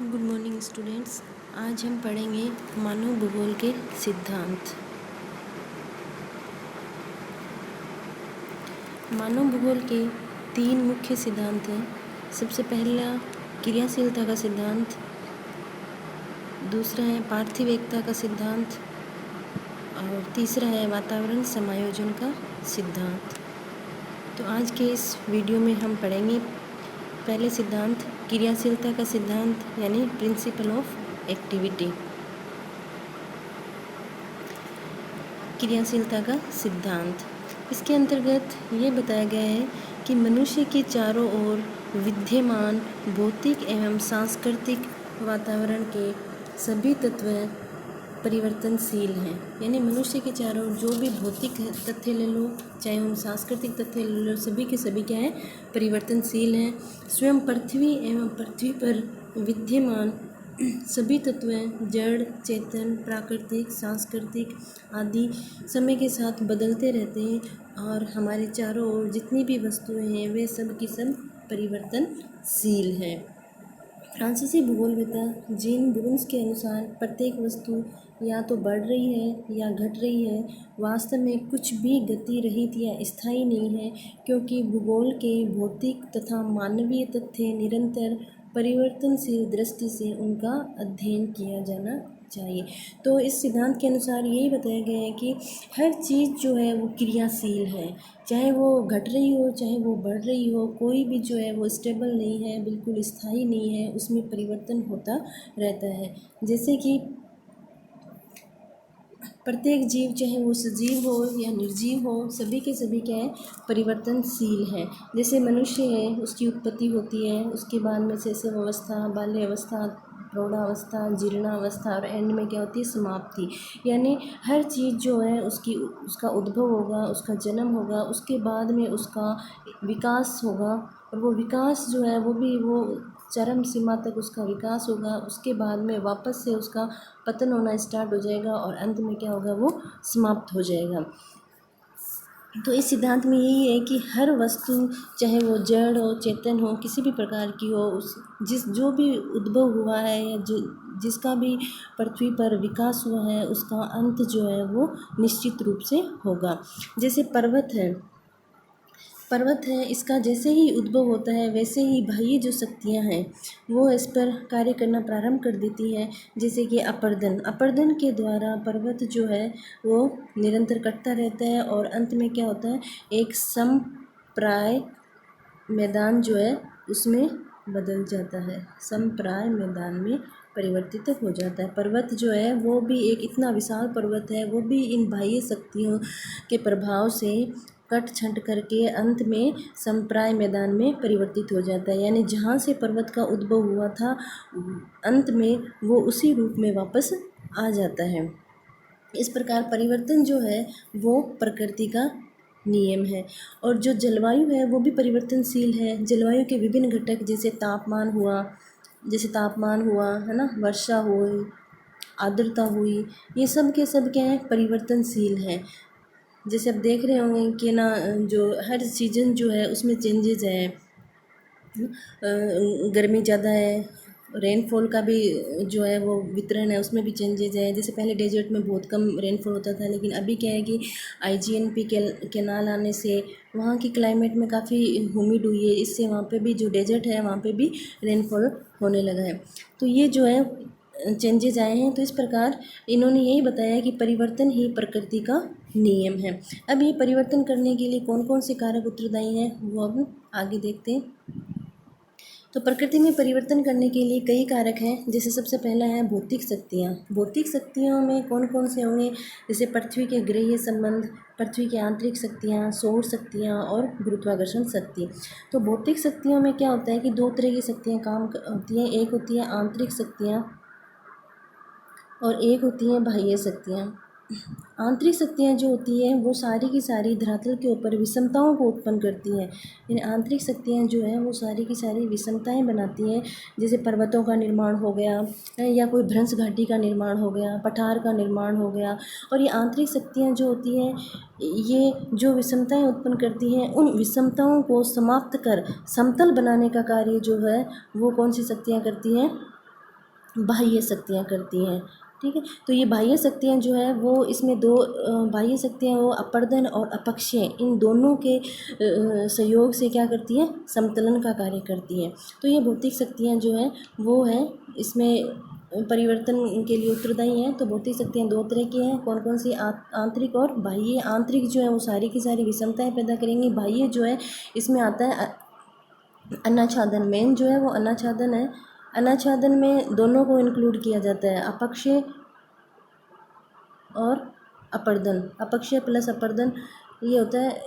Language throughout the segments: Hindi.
Good morning students. आज हम पढ़ेंगे मानव भूगोल के सिद्धांत। मानव भूगोल के 3 मुख्य सिद्धांत हैं। सबसे पहला क्रियाशीलता का सिद्धांत, दूसरा है पार्थिव एकता का सिद्धांत और तीसरा है वातावरण समायोजन का सिद्धांत। तो आज के इस वीडियो में हम पढ़ेंगे पहले सिद्धांत क्रियाशीलता का सिद्धांत यानी प्रिंसिपल ऑफ एक्टिविटी। क्रियाशीलता का सिद्धांत, इसके अंतर्गत ये बताया गया है कि मनुष्य के चारों ओर विद्यमान भौतिक एवं सांस्कृतिक वातावरण के सभी तत्व परिवर्तनशील हैं। यानी मनुष्य के चारों ओर जो भी भौतिक तथ्य ले लो, चाहे उन सांस्कृतिक तथ्य ले लो, सभी के सभी क्या है, परिवर्तनशील हैं। स्वयं पृथ्वी एवं पृथ्वी पर विद्यमान सभी तत्व जड़, चेतन, प्राकृतिक, सांस्कृतिक आदि समय के साथ बदलते रहते हैं और हमारे चारों ओर जितनी भी वस्तुएं हैं वे सब की सब परिवर्तनशील हैं। फ्रांसीसी भूगोलवेत्ता जीन ब्रून्स के अनुसार प्रत्येक वस्तु या तो बढ़ रही है या घट रही है। वास्तव में कुछ भी गति रहित या स्थायी नहीं है, क्योंकि भूगोल के भौतिक तथा मानवीय तथ्य निरंतर परिवर्तनशील दृष्टि से उनका अध्ययन किया जाना चाहिए। तो इस सिद्धांत के अनुसार यही बताया गया है कि हर चीज़ जो है वो क्रियाशील है, चाहे वो घट रही हो चाहे वो बढ़ रही हो, कोई भी जो है वो स्टेबल नहीं है, बिल्कुल स्थायी नहीं है, उसमें परिवर्तन होता रहता है। जैसे कि प्रत्येक जीव, चाहे वो सजीव हो या निर्जीव हो, सभी के सभी क्या है, परिवर्तनशील है। जैसे मनुष्य है, उसकी उत्पत्ति होती है, उसके बाद में शैशव अवस्था, बाल्य अवस्था, प्रौढ़ावस्था, जीर्णावस्था और एंड में क्या होती है, समाप्ति। यानी हर चीज़ जो है उसका उद्भव होगा, उसका जन्म होगा, उसके बाद में उसका विकास होगा और वो विकास जो है वो चरम सीमा तक उसका विकास होगा। उसके बाद में वापस से उसका पतन होना स्टार्ट हो जाएगा और अंत में क्या होगा, वो समाप्त हो जाएगा। तो इस सिद्धांत में यही है कि हर वस्तु, चाहे वो जड़ हो, चेतन हो, किसी भी प्रकार की हो, जो भी उद्भव हुआ है या जिसका भी पृथ्वी पर विकास हुआ है, उसका अंत जो है वो निश्चित रूप से होगा। जैसे पर्वत है, इसका जैसे ही उद्भव होता है वैसे ही बाह्य जो शक्तियाँ हैं वो इस पर कार्य करना प्रारंभ कर देती हैं। जैसे कि अपर्दन के द्वारा पर्वत जो है वो निरंतर कटता रहता है और अंत में क्या होता है, एक समप्राय मैदान जो है उसमें बदल जाता है, समप्राय मैदान में परिवर्तित हो जाता है। पर्वत जो है वो भी एक इतना विशाल पर्वत है, वो भी इन बाह्य शक्तियों के प्रभाव से कट छंट करके अंत में समप्राय मैदान में परिवर्तित हो जाता है। यानी जहाँ से पर्वत का उद्भव हुआ था, अंत में वो उसी रूप में वापस आ जाता है। इस प्रकार परिवर्तन जो है वो प्रकृति का नियम है। और जो जलवायु है वो भी परिवर्तनशील है। जलवायु के विभिन्न घटक जैसे तापमान हुआ है ना, वर्षा हुई, आर्द्रता हुई, ये सब के सब क्या है, परिवर्तनशील है। जैसे आप देख रहे होंगे कि ना, जो हर सीजन जो है उसमें चेंजेस है। गर्मी ज़्यादा है, रेनफॉल का भी जो है वो वितरण है, उसमें भी चेंजेस है। जैसे पहले डेजर्ट में बहुत कम रेनफॉल होता था, लेकिन अभी क्या है कि IGNP कैनाल आने से वहाँ की क्लाइमेट में काफ़ी ह्यूमिड हुई है, इससे वहाँ पे भी जो डेजर्ट है वहाँ पे भी रेनफॉल होने लगा है। तो ये जो है चेंजेस आए हैं। तो इस प्रकार इन्होंने यही बताया कि परिवर्तन ही प्रकृति का नियम है। अब ये परिवर्तन करने के लिए कौन कौन से कारक उत्तरदायी हैं वो अब आगे देखते हैं। तो प्रकृति में परिवर्तन करने के लिए कई कारक हैं। जैसे सबसे पहला है भौतिक शक्तियाँ। भौतिक शक्तियों में कौन कौन से होंगे, जैसे पृथ्वी के ग्रहीय संबंध, पृथ्वी की आंतरिक शक्तियाँ, सौर शक्तियाँ और गुरुत्वाकर्षण शक्ति। तो भौतिक शक्तियों में क्या होता है कि 2 तरह की शक्तियाँ काम होती हैं। एक होती है आंतरिक शक्तियाँ और एक होती हैं बाह्य शक्तियाँ। आंतरिक शक्तियाँ जो होती हैं वो सारी की सारी धरातल के ऊपर विषमताओं को उत्पन्न करती हैं। इन आंतरिक शक्तियाँ जो हैं वो सारी की सारी विषमताएं बनाती हैं। जैसे पर्वतों का निर्माण हो गया या कोई भ्रंश घाटी का निर्माण हो गया, पठार का निर्माण हो गया। और ये आंतरिक शक्तियाँ जो होती हैं, ये जो विषमताएं उत्पन्न करती हैं, उन विषमताओं को समाप्त कर समतल बनाने का कार्य जो है वो कौन सी शक्तियाँ करती हैं, बाह्य शक्तियाँ करती हैं। ठीक है, तो ये बाह्य शक्तियाँ जो है वो इसमें दो बाह्य शक्तियाँ वो अपर्दन और अपक्षय इन दोनों के सहयोग से क्या करती हैं, समतलन का कार्य करती हैं। तो ये भौतिक शक्तियाँ जो हैं वो है इसमें परिवर्तन के लिए उत्तरदायी हैं। तो भौतिक शक्तियाँ दो तरह की हैं, कौन कौन सी, आंतरिक और बाह्य। आंतरिक जो है वो सारी की सारी विषमताएं पैदा करेंगी। बाह्य जो है इसमें आता है अनाच्छादन। मेन जो है वो अनाच्छादन है। अनाच्छादन में दोनों को इंक्लूड किया जाता है, अपक्षय और अपर्दन। अपक्षय प्लस अपर्दन ये होता है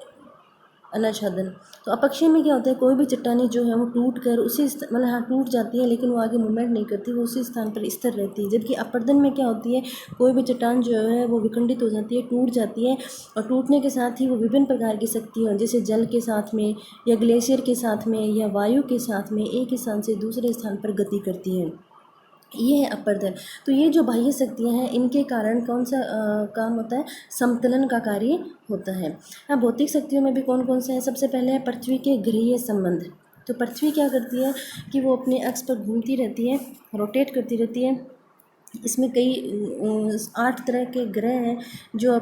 अनाच्छादन। तो अपक्षय में क्या होता है, कोई भी चट्टानी जो है वो टूट कर उसी मतलब हाँ टूट जाती है लेकिन वो आगे मूवमेंट नहीं करती, वो उसी स्थान पर स्थिर रहती है। जबकि अपर्दन में क्या होती है, कोई भी चट्टान जो है वो विखंडित हो जाती है, टूट जाती है, और टूटने के साथ ही वो विभिन्न प्रकार की शक्तियाँ जैसे जल के साथ में या ग्लेशियर के साथ में या वायु के साथ में एक स्थान से दूसरे स्थान पर गति करती है। ये है अपर्दन। तो ये जो बाह्य शक्तियाँ हैं इनके कारण कौन सा काम होता है, समतलन का कार्य होता है। अब भौतिक शक्तियों में भी कौन कौन से हैं, सबसे पहले है पृथ्वी के गृहीय संबंध। तो पृथ्वी क्या करती है कि वो अपने अक्ष पर घूमती रहती है, रोटेट करती रहती है। इसमें कई 8 तरह के ग्रह हैं जो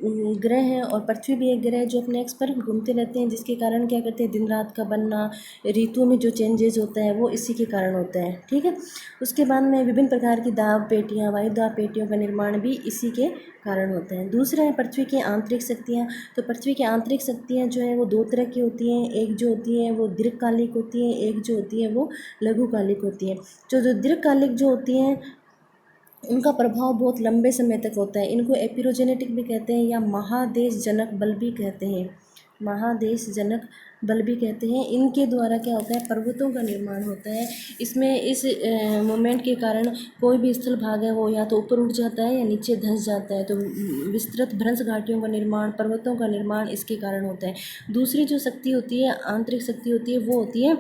ग्रह हैं, और पृथ्वी भी एक ग्रह है जो अपने अक्ष पर घूमते रहते हैं, जिसके कारण क्या करते हैं, दिन रात का बनना, ऋतुओं में जो चेंजेस होता है वो इसी के कारण होता है। ठीक है, उसके बाद में विभिन्न प्रकार की दाब पेटियाँ, वायु दाब पेटियों का निर्माण भी इसी के कारण होता है। दूसरा है पृथ्वी की आंतरिक शक्तियाँ। तो पृथ्वी की आंतरिक शक्तियाँ जो है वो दो तरह की होती हैं। एक जो होती है वो दीर्घकालिक होती है, एक जो होती है वो लघुकालिक होती है। जो दीर्घकालिक जो होती हैं उनका प्रभाव बहुत लंबे समय तक होता है। इनको एपिरोजेनेटिक भी कहते हैं या महादेश जनक बल भी कहते हैं, महादेश जनक बल भी कहते हैं। इनके द्वारा क्या होता है, पर्वतों का निर्माण होता है। इसमें इस मोमेंट के कारण कोई भी स्थल भाग है वो या तो ऊपर उठ जाता है या नीचे धंस जाता है। तो विस्तृत भ्रंश घाटियों का निर्माण, पर्वतों का निर्माण इसके कारण होता है। दूसरी जो शक्ति होती है, आंतरिक शक्ति होती है, वो होती है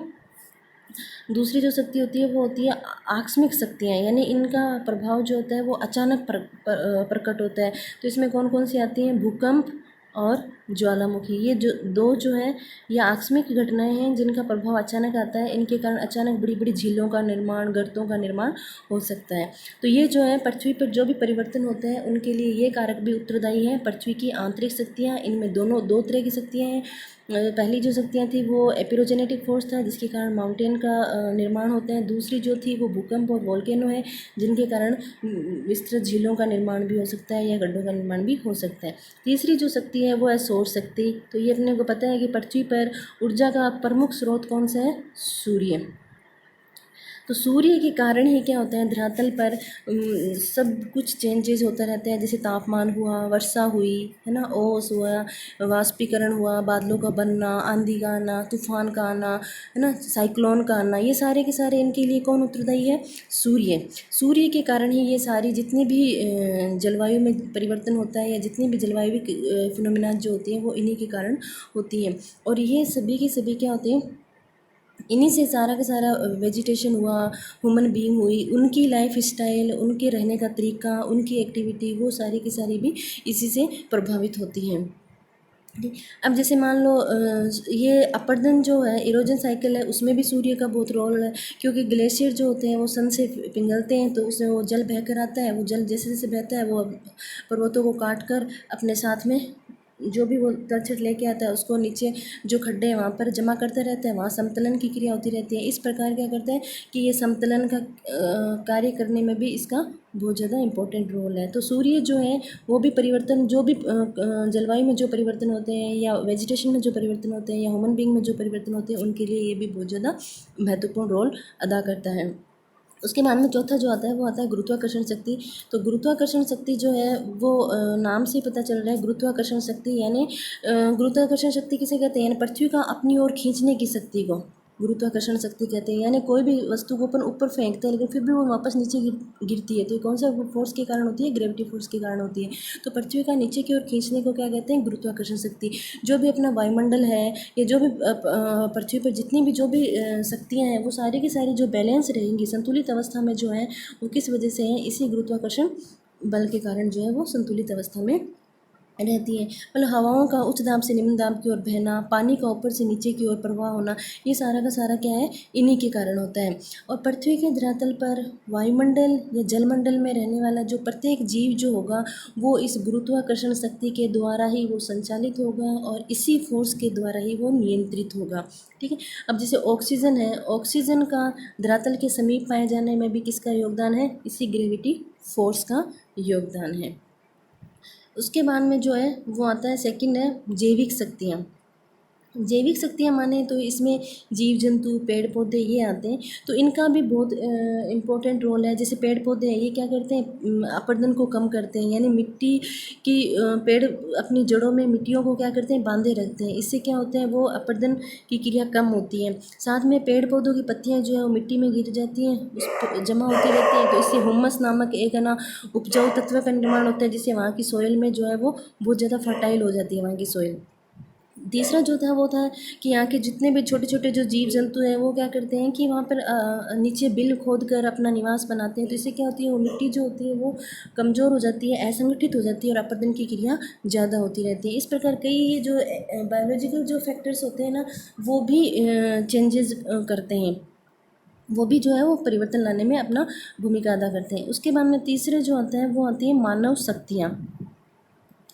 दूसरी जो शक्ति होती है वो होती है आकस्मिक शक्तियाँ, यानी इनका प्रभाव जो होता है वो अचानक प्रकट होता है। तो इसमें कौन कौन सी आती हैं, भूकंप और ज्वालामुखी। ये जो दो जो है ये आकस्मिक घटनाएं हैं जिनका प्रभाव अचानक आता है। इनके कारण अचानक बड़ी बड़ी झीलों का निर्माण, गर्तों का निर्माण हो सकता है। तो ये जो है पृथ्वी पर जो भी परिवर्तन होते हैं उनके लिए ये कारक भी उत्तरदायी है। पृथ्वी की आंतरिक शक्तियाँ, इनमें दो तरह की शक्तियाँ हैं। पहली जो शक्तियाँ थी वो एपिरोजेनेटिक फोर्स था जिसके कारण माउंटेन का निर्माण होता है। दूसरी जो थी वो भूकंप और वोल्केनो है जिनके कारण विस्तृत झीलों का निर्माण भी हो सकता है या गड्ढों का निर्माण भी हो सकता है। तीसरी जो शक्ति है वो है सौर शक्ति। तो ये अपने को पता है कि पृथ्वी पर ऊर्जा का प्रमुख स्रोत कौन सा है, सूर्य। तो सूर्य के कारण ही क्या होता है, धरातल पर सब कुछ चेंजेस होता रहता है। जैसे तापमान हुआ, वर्षा हुई, है ना, ओस हुआ, वाष्पीकरण हुआ, बादलों का बनना, आंधी का आना, तूफान का आना, है ना, साइक्लोन का आना, ये सारे के सारे इनके लिए कौन उत्तरदायी है, सूर्य। सूर्य के कारण ही ये सारी जितनी भी जलवायु में परिवर्तन होता है या जितनी भी जलवायु फिनोमिना जो होती हैं वो इन्हीं के कारण होती हैं। और ये सभी के सभी क्या होते हैं, इन्हीं से सारा का सारा वेजिटेशन हुआ, ह्यूमन बीइंग हुई, उनकी लाइफ स्टाइल, उनके रहने का तरीका, उनकी एक्टिविटी, वो सारी की सारी भी इसी से प्रभावित होती हैं। अब जैसे मान लो ये अपर्दन जो है, इरोजन साइकिल है, उसमें भी सूर्य का बहुत रोल है। क्योंकि ग्लेशियर जो होते हैं वो सन से पिघलते हैं तो उसमें वो जल बह कर आता है। वो जल जैसे जैसे बहता है वो पर्वतों को काट कर अपने साथ में जो भी वो तलछट लेके आता है उसको नीचे जो खड्डे हैं वहाँ पर जमा करता रहता है, वहाँ समतलन की क्रिया होती रहती है। इस प्रकार क्या करता है कि ये समतलन का कार्य करने में भी इसका बहुत ज़्यादा इम्पोर्टेंट रोल है। तो सूर्य जो है वो भी परिवर्तन, जो भी जलवायु में जो परिवर्तन होते हैं या वेजिटेशन में जो परिवर्तन होते हैं या ह्यूमन बीइंग में जो परिवर्तन होते हैं उनके लिए ये भी बहुत ज़्यादा महत्वपूर्ण रोल अदा करता है। उसके बाद में चौथा जो आता है वो आता है गुरुत्वाकर्षण शक्ति। तो गुरुत्वाकर्षण शक्ति जो है वो नाम से पता चल रहा है, गुरुत्वाकर्षण शक्ति यानी गुरुत्वाकर्षण शक्ति किसे कहते हैं, यानी पृथ्वी का अपनी ओर खींचने की शक्ति को गुरुत्वाकर्षण शक्ति कहते हैं। यानी कोई भी वस्तु को अपन ऊपर फेंकते हैं लेकिन फिर भी वो वापस नीचे गिरती है, तो ये कौन सा फोर्स के कारण होती है, ग्रेविटी फोर्स के कारण होती है। तो पृथ्वी का नीचे की ओर खींचने को क्या कहते हैं, गुरुत्वाकर्षण शक्ति। जो भी अपना वायुमंडल है या जो भी पृथ्वी पर जितनी भी जो भी शक्तियाँ हैं वो सारी की सारी जो बैलेंस रहेंगी, संतुलित अवस्था में जो है वो किस वजह से है, इसी गुरुत्वाकर्षण बल के कारण जो है वो संतुलित अवस्था में रहती हैं। मतलब हवाओं का उच्च दाब से निम्न दाब की ओर बहना, पानी का ऊपर से नीचे की ओर प्रवाह होना, ये सारा का सारा क्या है, इन्हीं के कारण होता है। और पृथ्वी के धरातल पर वायुमंडल या जलमंडल में रहने वाला जो प्रत्येक जीव जो होगा वो इस गुरुत्वाकर्षण शक्ति के द्वारा ही वो संचालित होगा और इसी फोर्स के द्वारा ही वो नियंत्रित होगा। ठीक है। अब जैसे ऑक्सीजन है, ऑक्सीजन का धरातल के समीप पाए जाने में भी किसका योगदान है, इसी ग्रेविटी फोर्स का योगदान है। उसके बाद में जो है वो आता है, सेकंड है जैविक शक्तियाँ। जैविक शक्तियाँ माने तो इसमें जीव जंतु पेड़ पौधे ये आते हैं, तो इनका भी बहुत इम्पोर्टेंट रोल है। जैसे पेड़ पौधे हैं, ये क्या करते हैं, अपरदन को कम करते हैं, यानी मिट्टी की पेड़ अपनी जड़ों में मिट्टियों को क्या करते हैं, बांधे रखते हैं। इससे क्या होता है, वो अपरदन की क्रिया कम होती है। साथ में पेड़ पौधों की पत्तियाँ जो है वो मिट्टी में गिर जाती हैं, उस जमा होती रहती हैं, तो इससे हुमस नामक एक है ना उपजाऊ तत्व का निर्माण होता है, जिससे वहाँ की सॉइल में जो है वो बहुत ज़्यादा फर्टाइल हो जाती है वहाँ की सॉइल। तीसरा जो था वो था कि यहाँ के जितने भी छोटे छोटे जो जीव जंतु हैं वो क्या करते हैं कि वहाँ पर नीचे बिल खोद कर अपना निवास बनाते हैं, तो इससे क्या होती है, वो मिट्टी जो होती है वो कमज़ोर हो जाती है, असंगठित हो जाती है और अपरदन की क्रिया ज़्यादा होती रहती है। इस प्रकार कई जो बायोलॉजिकल जो फैक्टर्स होते हैं ना वो भी चेंजेस करते हैं, वो भी जो है वो परिवर्तन लाने में अपना भूमिका अदा करते हैं। उसके बाद में तीसरे जो आता है वो आती है मानव शक्तियाँ।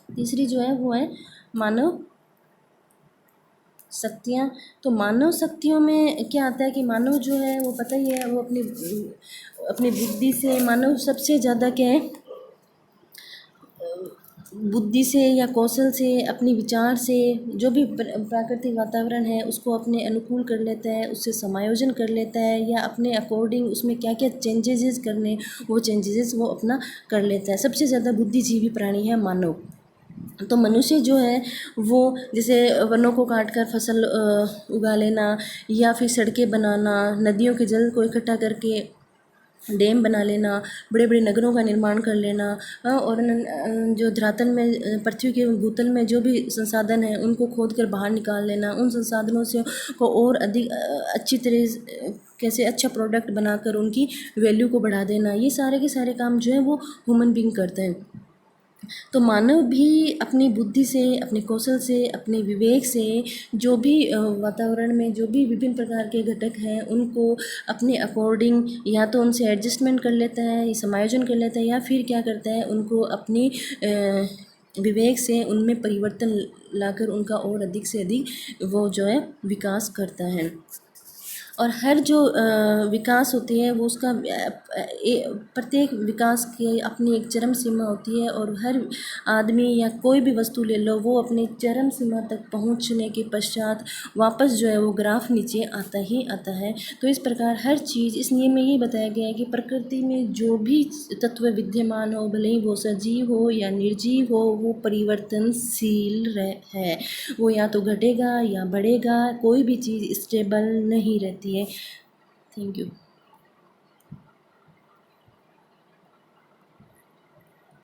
तीसरी जो है वो है मानव शक्तियाँ। तो मानव शक्तियों में क्या आता है कि मानव जो है वो पता ही है, वो अपनी अपनी बुद्धि से, मानव सबसे ज़्यादा क्या है, बुद्धि से या कौशल से, अपनी विचार से जो भी प्राकृतिक वातावरण है उसको अपने अनुकूल कर लेता है, उससे समायोजन कर लेता है, या अपने अकॉर्डिंग उसमें क्या क्या चेंजेस करने वो चेंजेस वो अपना कर लेता है। सबसे ज़्यादा बुद्धिजीवी प्राणी है मानव। तो मनुष्य जो है वो जैसे वनों को काट कर फसल उगा लेना, या फिर सड़कें बनाना, नदियों के जल को इकट्ठा करके डैम बना लेना, बड़े बड़े नगरों का निर्माण कर लेना, और जो धरातल में पृथ्वी के भूतल में जो भी संसाधन है उनको खोद कर बाहर निकाल लेना, उन संसाधनों से को और अधिक अच्छी तरह कैसे अच्छा प्रोडक्ट बनाकर उनकी वैल्यू को बढ़ा देना, ये सारे के सारे काम जो है वो ह्यूमन बींग करते हैं। तो मानव भी अपनी बुद्धि से, अपने कौशल से, अपने विवेक से जो भी वातावरण में जो भी विभिन्न प्रकार के घटक हैं उनको अपने अकॉर्डिंग या तो उनसे एडजस्टमेंट कर लेता है, समायोजन कर लेता है, या फिर क्या करता है उनको अपनी विवेक से उनमें परिवर्तन लाकर उनका और अधिक से अधिक वो जो है विकास करता है। और हर जो विकास होती है वो उसका प्रत्येक विकास की अपनी एक चरम सीमा होती है, और हर आदमी या कोई भी वस्तु ले लो वो अपनी चरम सीमा तक पहुंचने के पश्चात वापस जो है वो ग्राफ नीचे आता ही आता है। तो इस प्रकार हर चीज़, इस नियम में ये बताया गया है कि प्रकृति में जो भी तत्व विद्यमान हो, भले ही वो सजीव हो या निर्जीव हो, वो परिवर्तनशील है। वो या तो घटेगा या बढ़ेगा, कोई भी चीज़ स्टेबल नहीं रहती है। Thank you.